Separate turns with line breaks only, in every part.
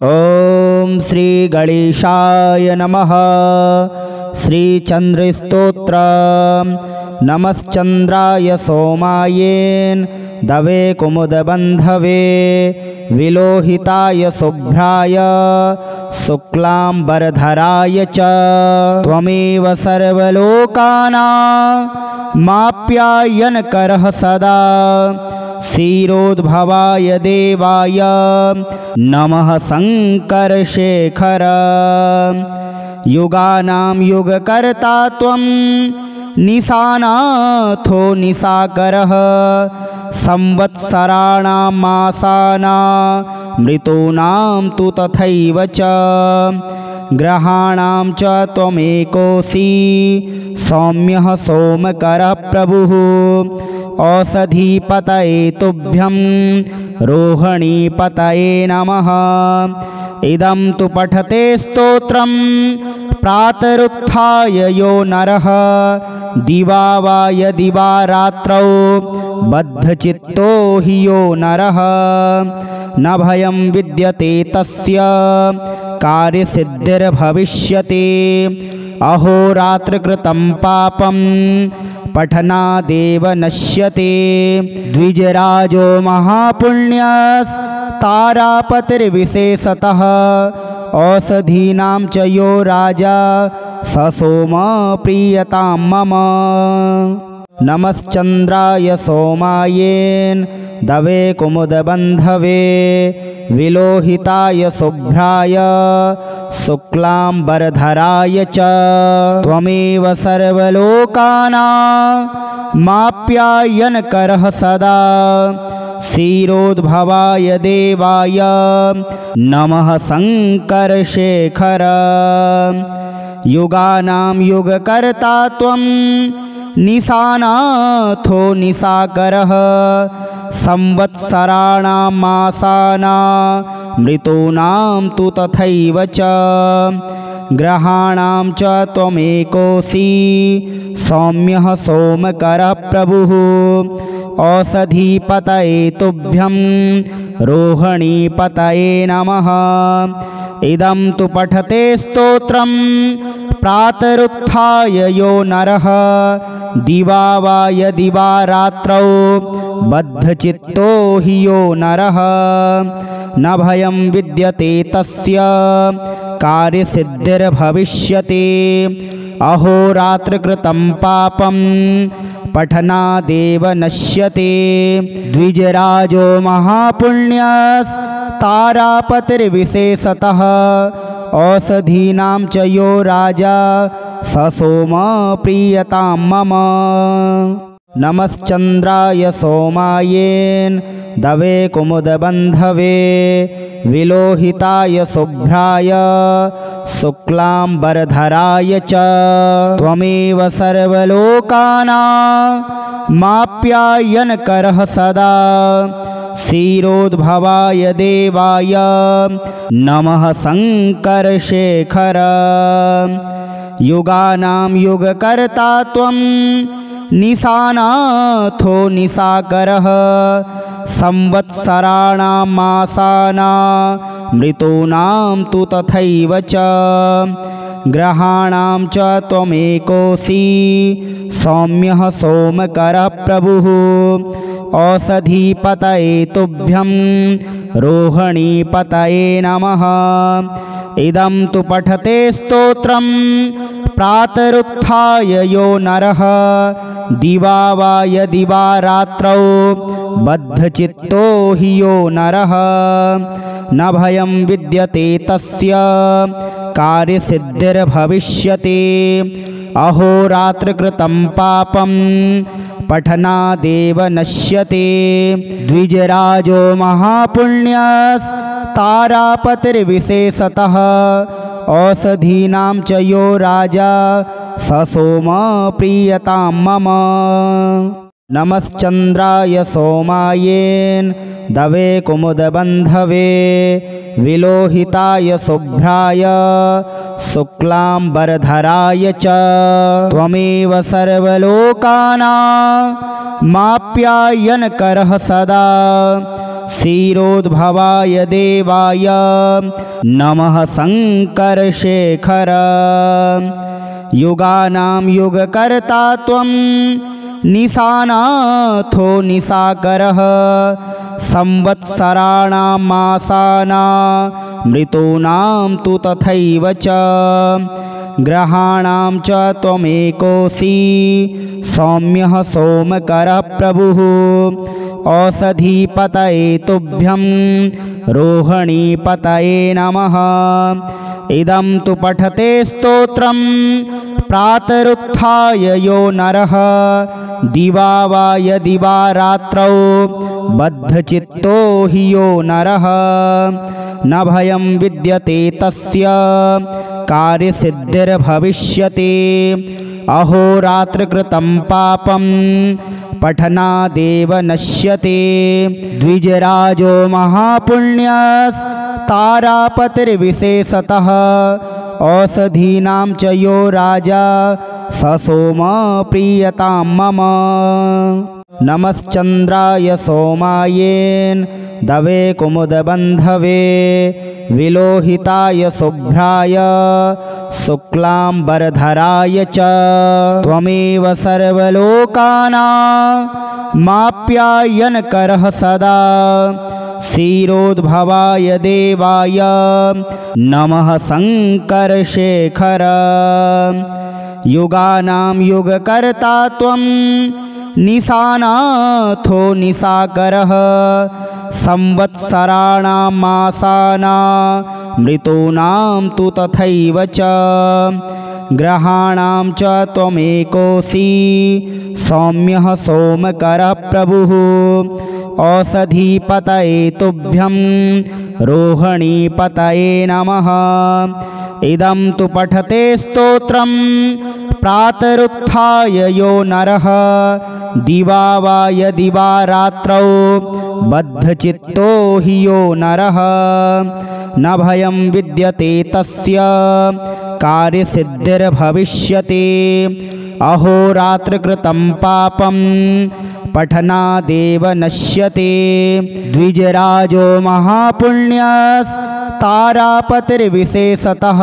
ओम श्री गणेशाय नमः। श्री चंद्रस्तोत्र। नमश्चंद्राय सोमायेन दवे कुमुदबंधवे विलोहिताय शुभ्राय शुक्लांबरधराय च त्वमेव सर्वलोकानां माप्यायनकरः सदा क्षीरोद्भवाय देवाय नमः शंकरशेखर। युगानां युगकर्ता त्वं निशानाथो निशाकरः संवत्सराणां मासानां मृतूनां तु तथैव च ग्रहाणां च त्वमेकोऽसि सौम्यः सोमकरः प्रभुः। औषधीपतये तुभ्यं रोहिणीपतये नमः। इदं तु पठते स्तोत्रं प्रातरुत्थाय यो नरः दिवा वा यदि वा रात्रौ बद्धचित्तो हि यो नरः न भयं विद्यते तस्य कार्यसिद्धिर्भविष्यति। अहोरात्रकृतं पापं पठनादेव नश्यते। द्विजराजो महापुण्यस्तारापतिर्विशेषतः औषधीनां च यो राजा स सोम प्रीयतां मम। नमश्चंद्राय सोमायेन दवे कुमुदबंधवे विलोहिताय शुभ्राय शुक्लांबरधराय च त्वमेव सर्वलोकानां माप्यायनकरः सदा क्षीरोद्भवाय देवाय नमः शंकरशेखर। युगानां युगकर्ता त्वं निशानाथो निशाकरः संवत्सराणां मासानां मृतूनां तु तथैव च ग्रहाणां च त्वमेकोऽसि सौम्यः सोमकरः प्रभुः। औषधीपतये तुभ्यं रोहिणीपतये नमः। इदं तु पठते स्तोत्रं प्रातरुत्थाय यो नरः दिवा वा यदि वा रात्रौ बद्धचित्तो हि यो नरः न भयं विद्यते तस्य कार्यसिद्धिर्भविष्यति। अहोरात्रकृतं पापं पठनादेव नश्यते। द्विजराजो महापुण्यस्तारापतिर्विशेषतः औषधीनां च यो राजा स सोम प्रीयतां मम। नमश्चंद्राय सोमायेन दवे कुमुदबंधवे विलोहिताय शुभ्राय शुक्लांबरधराय च त्वमेव सर्वलोकानां माप्यायनकरः सदा क्षीरोद्भवाय देवाय नमः शंकरशेखर। युगानां युगकर्ता त्वं निशानाथो निशाकरः संवत्सराणां मासानां मृतूनां तु तथैव च ग्रहाणां च त्वमेकोऽसि सौम्यः सोमकरः प्रभुः। औषधीपतये तुभ्यं रोहिणीपतये नमः। इदं तु पठते स्तोत्रं प्रातरुत्थाय यो नरः दिवा वा यदि वा रात्रौ बद्धचित्तो हि यो नरः न भयं विद्यते तस्य कार्यसिद्धिर्भविष्यति। अहोरात्रकृतं पापं पठनादेव नश्यते। द्विजराजो महापुण्यस्तारापतिर्विशेषतः औषधीनां च यो राजा स सोम प्रीयतां मम। नमश्चंद्राय सोमायेन दवे कुमुदबंधवे विलोहिताय शुभ्राय शुक्लांबरधराय च त्वमेव सर्वलोकानां माप्यायनकरः सदा क्षीरोद्भवाय देवाय नमः शङ्करशेखर युगानां युगकर्ता त्वं निशानाथो निशाकरः संवत्सराणां मासानां ऋतूनां तु तथैव च ग्रहाणां च त्वमेकोऽसि सौम्यः सोमकरः प्रभुः औषधीपतये तुभ्यं रोहिणीपतये नमः इदं तु पठते स्तोत्रं प्रातरुत्थाय यो नरः दिवा वा यदि वा रात्रौ बद्धचित्तो हि यो नरः न भयं विद्यते तस्य कार्यसिद्धिर्भविष्यति अहोरात्रकृतं पापं पठनादेव नश्यते द्विजराजो महापुण्यस्तारापतिर्विशेषतः औषधीनां च यो राजा स सोम प्रीयतां मम नमश्चन्द्राय सोमायेन दवे कुमुदबन्धवे विलोहिताय शुभ्राय शुक्लाम्बरधराय च त्वमेव सर्वलोकानामाप्यायनकरः सदा क्षीरोद्भवाय देवाय नमः शङ्करशेखर युगानां युगकर्ता त्वं निशानाथो निशाकरः संवत्सराणां मासानां ऋतूनां तु तथैव च ग्रहाणां च त्वमेकोऽसि सौम्यः सोमकरः प्रभुः औषधीपतये तुभ्यं रोहिणीपतये नमः इदं तु पठते स्तोत्रं प्रातरुत्थाय यो नरः दिवा वा यदि वा रात्रौ बद्धचित्तो हि यो नरः न भयं विद्यते तस्य कार्यसिद्धिर्भविष्यति अहोरात्रकृतं पापं पठनादेव नश्यते द्विजराजो महापुण्यस्तारापतिर्विशेषतः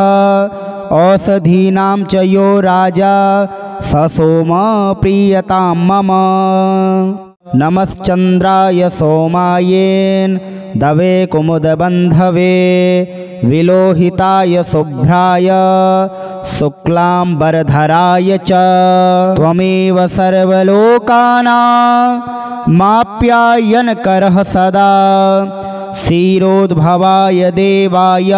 औषधीनां च यो राजा स सोम प्रीयतां मम नमश्चन्द्राय सोमायेन दवे कुमुदबन्धवे विलोहिताय शुभ्राय शुक्लाम्बरधराय च त्वमेव सर्वलोकानामाप्यायनकरः सदा क्षीरोद्भवाय देवाय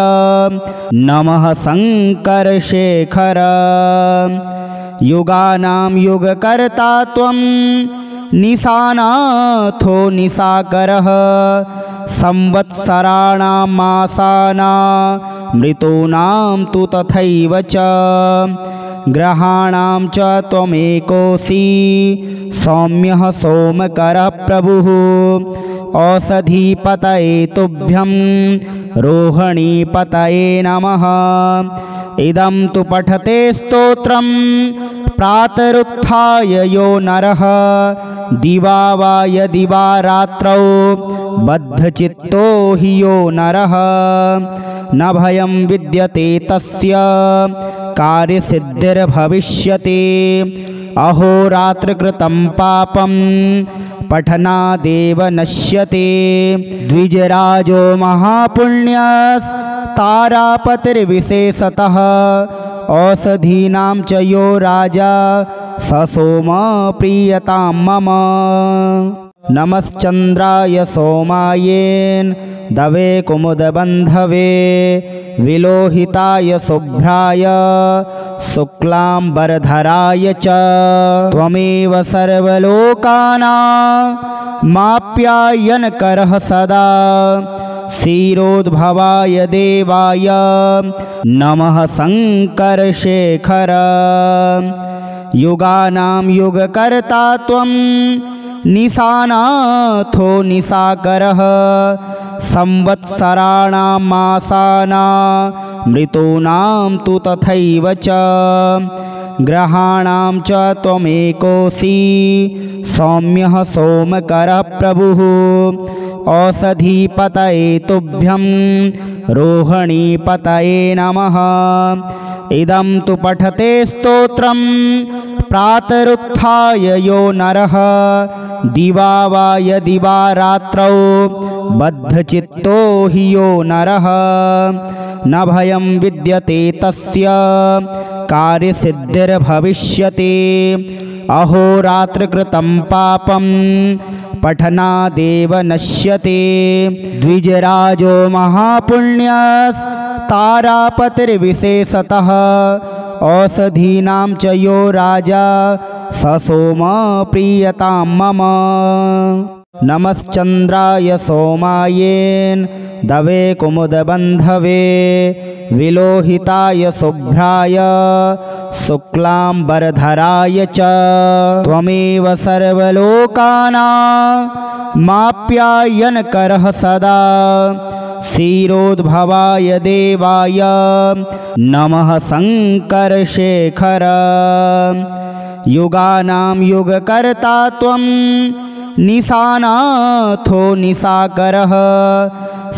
नमः शङ्करशेखर युगानां युगकर्ता त्वं निशानाथो निशाकरः संवत्सराणां मासानां ऋतूनां तु तथैव च ग्रहाणां च त्वमेकोऽसि सौम्यः सोमकरः प्रभुः औषधीपतये तुभ्यं रोहिणीपतये नमः इदं तु पठते स्तोत्रं प्रातरुत्थाय यो नरः दिवा वा यदि वा रात्रौ बद्धचित्तो हि यो नरः न भयं विद्यते तस्य कार्यसिद्धिर्भविष्यति अहोरात्रकृतं पापं पठनादेव नश्यते द्विजराजो महापुण्यस्तारापतिर्विशेषतः औषधीनां च यो राजा स सोम प्रीयतां मम नमश्चन्द्राय सोमायेन दवे कुमुदबन्धवे विलोहिताय शुभ्राय शुक्लाम्बरधराय च त्वमेव सर्वलोकानामाप्यायनकरः सदा क्षीरोद्भवाय देवाय नमः शङ्करशेखर युगानां युगकर्ता त्वं निशानाथो निशाकरः संवत्सराणां मासानां ऋतूनां तु तथैव च ग्रहाणां च त्वमेकोऽसि सौम्यः सोमकरः प्रभुः औषधीपतये तुभ्यं रोहिणीपतये नमः। इदं तु पठते स्तोत्रं प्रातरुत्थाय यो नरः दिवा वा यदि वा रात्रौ बद्धचित्तो हि यो नरः न भयं विद्यते तस्य कार्यसिद्धिर्भविष्यति। अहोरात्रकृतं पापं पठनादेव नश्यते। द्विजराजो महापुण्यस्तारापतिर्विशेषतः औषधीनां च यो राजा स सोम प्रीयतां मम। नमश्चन्द्राय सोमायेन दवे कुमुदबन्धवे विलोहिताय शुभ्राय शुक्लाम्बरधराय च त्वमेव सर्वलोकानामाप्यायनकरः सदा क्षीरोद्भवाय देवाय नमः शङ्करशेखर। युगानां युगकर्ता त्वं निशानाथो निशाकरः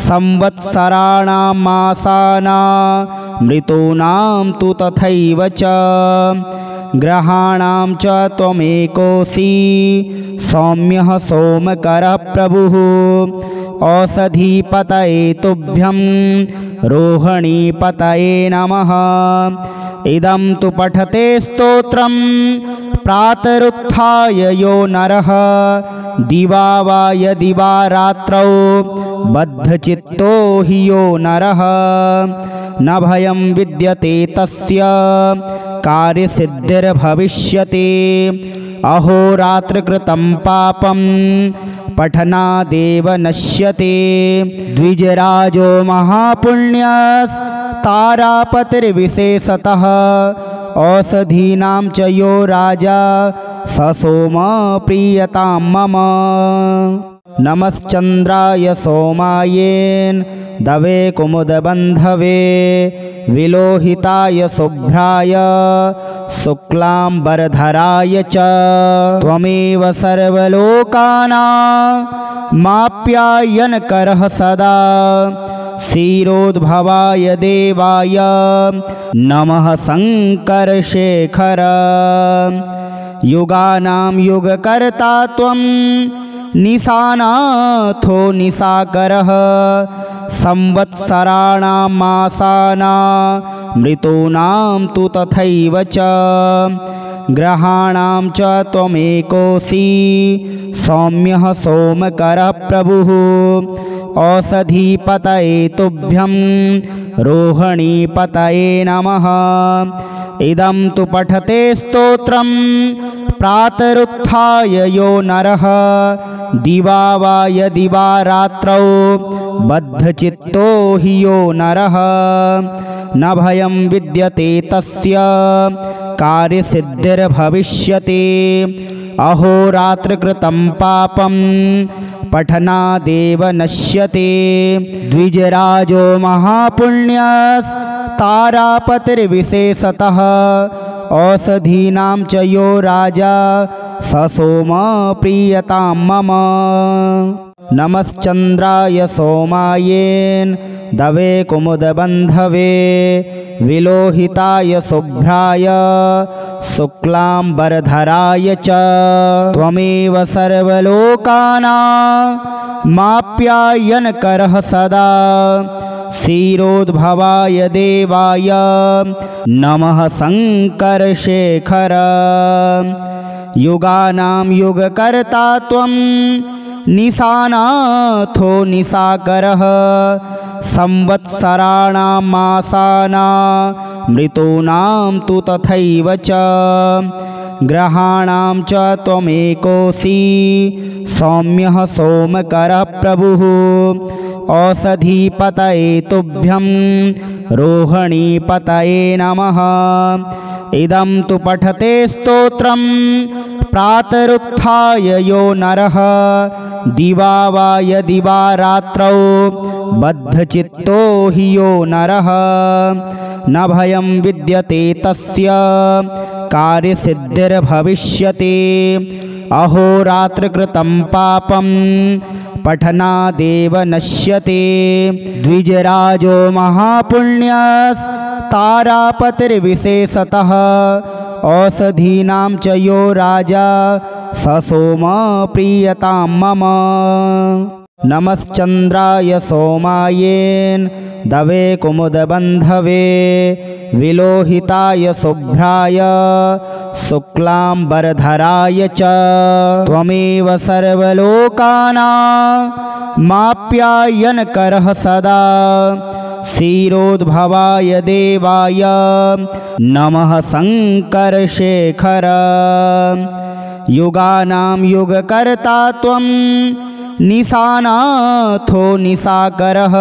संवत्सराणां मासानां मृतूनां तु तथैव च ग्रहाणां च त्वमेकोऽसि सौम्यः सोमकरः प्रभुः। औषधीपतये तुभ्यं रोहिणीपतये नमः। इदं तु पठते स्तोत्रं प्रातरुत्थाय यो नरः दिवा वा यदि वा रात्रौ बद्धचित्तो हि यो नरः न भयं विद्यते तस्य कार्यसिद्धिर्भविष्यति। अहोरात्रकृतं पापं पठनादेव नश्यते। द्विजराजो महापुण्यस्तारापतिर्विशेषतः औषधीनां च यो राजा स सोम प्रीयतां मम। नमश्चन्द्राय सोमायेन दवे कुमुदबन्धवे विलोहिताय शुभ्राय शुक्लाम्बरधराय च त्वमेव सर्वलोकानामाप्यायनकरः सदा क्षीरोद्भवाय देवाय नमः शङ्करशेखर। युगानां युगकर्ता त्वं निशानाथो निशाकरः संवत्सराणां मासानां मृतूनां तु तथैव च ग्रहाणां च त्वमेकोऽसि सौम्यः सोमकरः प्रभुः। औषधीपतये तुभ्यं रोहिणीपतये नमः। इदं तु पठते स्तोत्रं प्रातरुत्थाय यो नरः दिवा वा यदि वा रात्रौ बद्धचित्तो हि यो नरः न भयं विद्यते तस्य कार्यसिद्धिर्भविष्यति। अहोरात्रकृतं पापं पठनादेव नश्यते। द्विजराजो महापुण्यस्तारापतिर्विशेषतः औषधीनां च यो राजा स सोम प्रीयतां मम। नमश्चन्द्राय सोमायेन दवे कुमुदबन्धवे विलोहिताय शुभ्राय शुक्लाम्बरधराय च त्वमेव सर्वलोकानामाप्यायनकरः सदा क्षीरोद्भवाय देवाय नमः शङ्करशेखर। युगानां युगकर्ता त्वं निशानाथो निशाकरः संवत्सराणां मासानां मृतूनां तु तथैव च ग्रहाणां च त्वमेकोऽसि सौम्यः सोमकरः प्रभुः। औषधीपतये तुभ्यं रोहिणीपतये नमः। इदं तु पठते स्तोत्रं प्रातरुत्थाय यो नरः दिवा वा यदि वा रात्रौ बद्धचित्तो हि यो नरः न भयं विद्यते तस्य कार्यसिद्धिर्भविष्यति। अहोरात्रकृतं पापं पठनादेव नश्यते। द्विजराजो महापुण्यस्तारापतिर्विशेषतः औषधीनां च यो राजा स सोम प्रीयतां मम। नमश्चन्द्राय सोमायेन दवे कुमुदबन्धवे विलोहिताय शुभ्राय शुक्लाम्बरधराय च त्वमेव सर्वलोकानामाप्यायनकरः सदा क्षीरोद्भवाय देवाय नमः शङ्करशेखर। युगानां युगकर्ता त्वं निशानाथो निशाकरः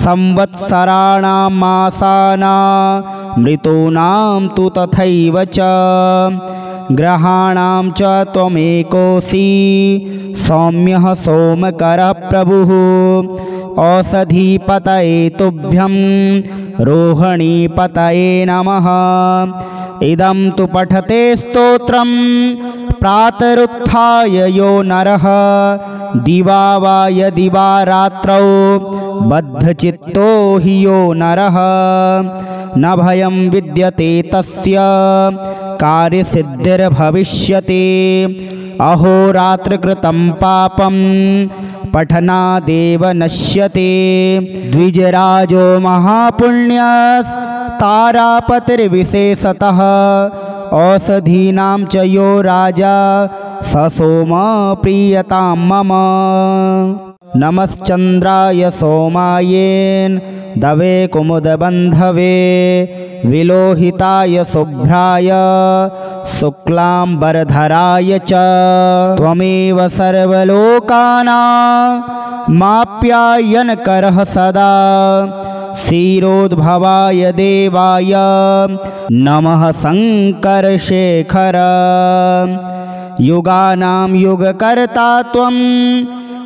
संवत्सराणां मासानां ऋतूनां तु तथैव च ग्रहाणां च त्वमेकोऽसि सौम्यः सोमकरः प्रभुः। औषधीपतये तुभ्यं रोहिणीपतये नमः। इदं तु पठते स्तोत्रं प्रातरुत्थाय यो नरः दिवा वा यदि वा रात्रौ बद्धचित्तो हि यो नरः न भयं विद्यते तस्य कार्यसिद्धिर्भविष्यति। अहोरात्रकृतं पापं पठनादेव नश्यते। द्विजराजो महापुण्यस्तारापतिर्विशेषतः औषधीनां च यो राजा स सोम प्रीयतां मम। नमश्चन्द्राय सोमायेन दवे कुमुदबन्धवे विलोहिताय शुभ्राय शुक्लाम्बरधराय च त्वमेव सर्वलोकानामाप्यायनकरः सदा क्षीरोद्भवाय देवाय नमः शङ्करशेखर। युगानां युगकर्ता त्वं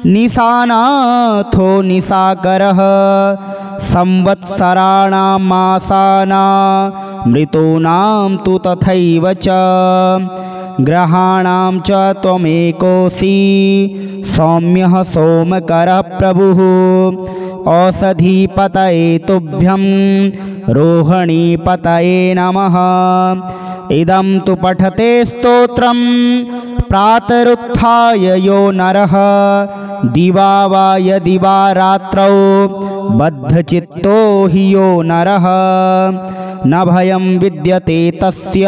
निशानाथो निशाकरः संवत्सराणां मासानां ऋतूनां तु तथैव च ग्रहाणां च त्वमेकोऽसि सौम्यः सोमकरः प्रभुः। औषधीपतये तुभ्यं रोहिणीपतये नमः। इदं तु पठते स्तोत्रं प्रातरुत्थाय यो नरः दिवा वा यदि वा रात्रौ बद्धचित्तो हि यो नरः न भयं विद्यते तस्य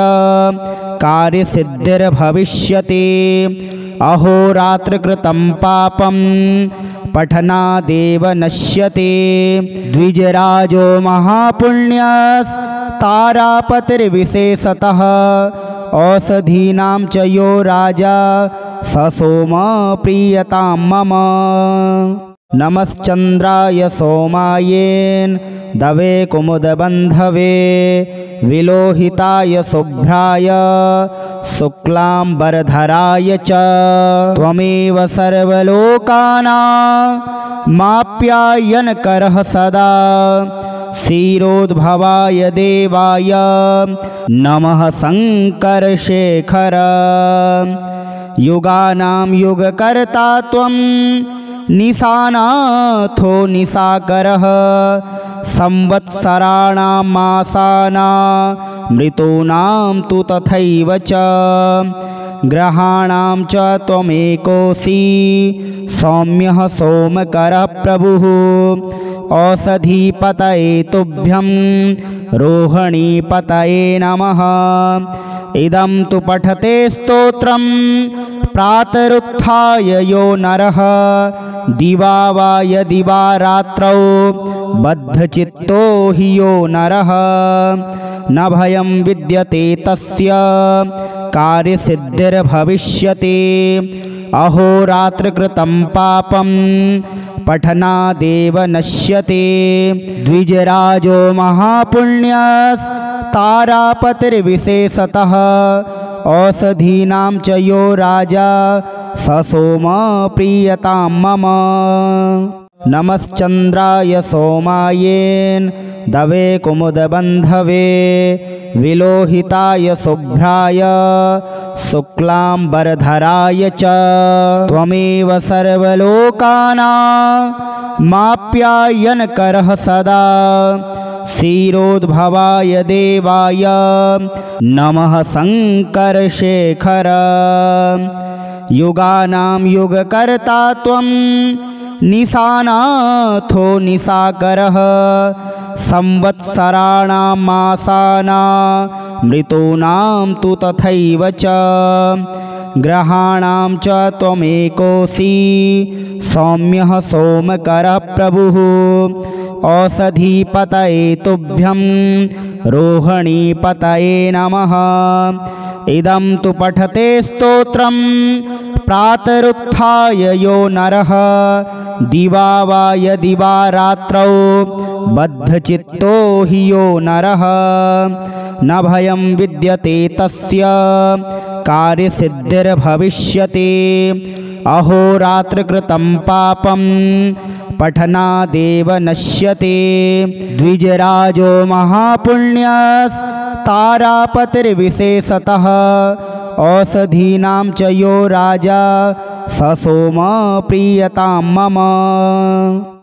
कार्यसिद्धिर्भविष्यति। अहोरात्रकृतं पापं पठनादेव नश्यते। द्विजराजो महापुण्यस्तारापतिर्विशेषतः औषधीनां च यो राजा स सोम प्रीयतां मम। नमश्चन्द्राय सोमायेन दवे कुमुदबन्धवे विलोहिताय शुभ्राय शुक्लाम्बरधराय च त्वमेव सर्वलोकानामाप्यायनकरः सदा क्षीरोद्भवाय देवाय नमः शङ्करशेखर। युगानां युगकर्ता त्वं निशानाथो निशाकरः संवत्सराणां मासानां ऋतूनां तु तथैव च ग्रहाणां च त्वमेकोऽसि सौम्यः सोमकरः प्रभुः। औषधीपतये तुभ्यं रोहिणीपतये नमः। इदं तु पठते स्तोत्रं प्रातरुत्थाय यो नरः दिवा वा यदि वा रात्रौ बद्धचित्तो हि यो नरः न भयं विद्यते तस्य कार्यसिद्धिर्भविष्यति। अहोरात्रकृतं पापं पठनादेव नश्यते। द्विजराजो महापुण्यस्तारापतिर्विशेषतः औषधीनां च यो राजा स सोम प्रीयतां मम। नमश्चन्द्राय सोमायेन दवे कुमुदबन्धवे विलोहिताय शुभ्राय शुक्लाम्बरधराय च त्वमेव सर्वलोकानामाप्यायनकरः सदा क्षीरोद्भवाय देवाय नमः शङ्करशेखर युगानां युगकर्ता त्वं निशानाथो निशाकरः संवत्सराणां मासानां ऋतूनां तु तथैव च ग्रहाणां च त्वमेकोऽसि सौम्यः सोमकरः प्रभुः औषधीपतये तुभ्यं रोहिणीपतये नमः इदं तु पठते स्तोत्रं प्रातरुत्थाय यो नरः दिवा वा यदि वा रात्रौ बद्धचित्तो हि यो नरः न भयं विद्यते तस्य कार्यसिद्धिर्भविष्यति अहोरात्रकृतं पापं पठनादेव नश्यते द्विजराजो महापुण्यस्तारापतिर्विशेषतः औषधीनां च यो राजा स सोम प्रीयतां मम।